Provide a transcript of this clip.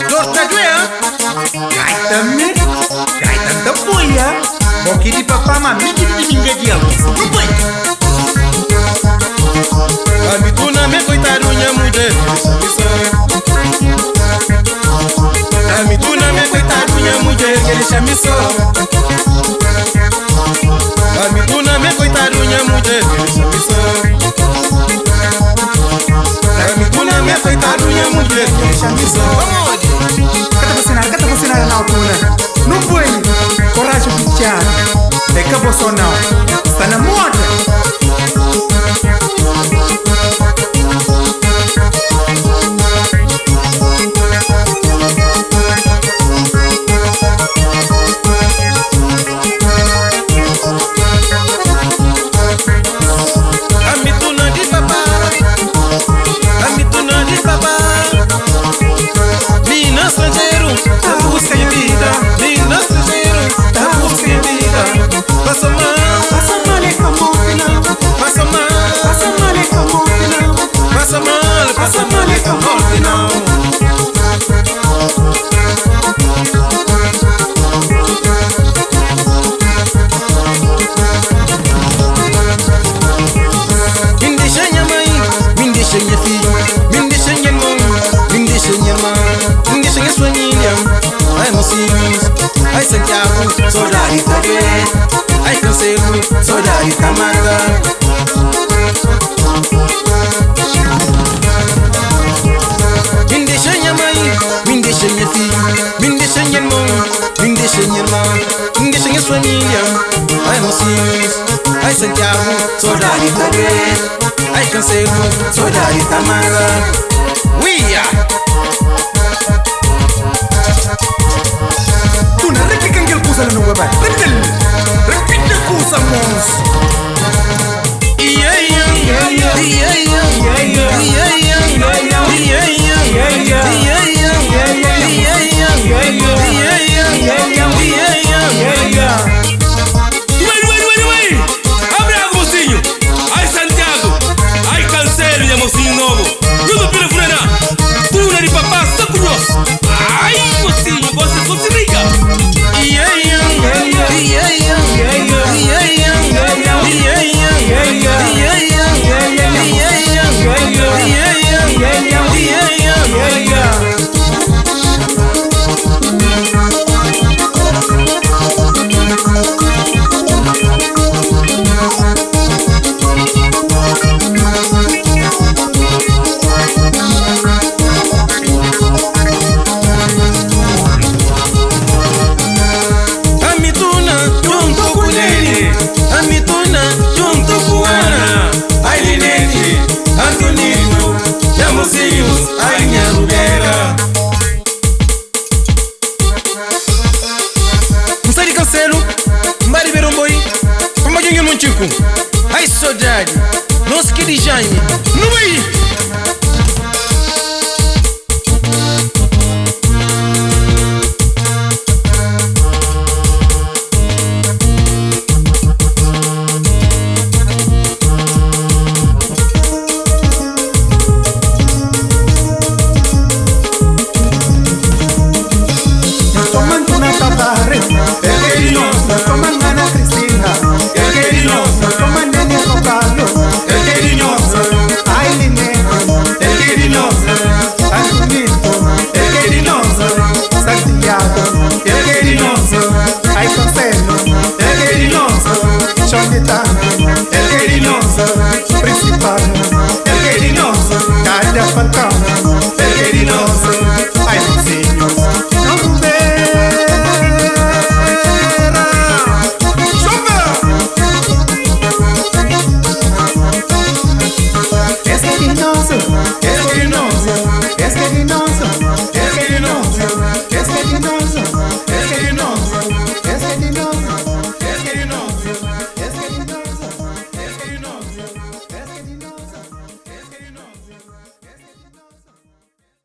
Gosta doer? Gaita me, gaita da boia. Boki di papa mami di ninga dia. Não foi? Ami tu na me coitado minha mulher. Ami tu na me coitado minha mulher que ele chama só. Ami tu na me coitado minha mulher que ele chama só. Ami tu na me coitado minha mulher que ele chama só. Kata você na altura. Não foi? Coragem oficial. É que você não. Está na moda. Ai Mocinos, ai Santiago, saudade também. Ai Cancelo, saudade Tamanga. Me deixa minha mãe, me deixa minha filha, me deixa minha irmã, me deixa minha irmã, me deixa minha família. Ai Mocinos, ai Santiago, saudade também. Ai Cancelo, saudade Tamanga. Uia! No web. Repite a coisa, mons. Yeah, yeah, yeah, yeah.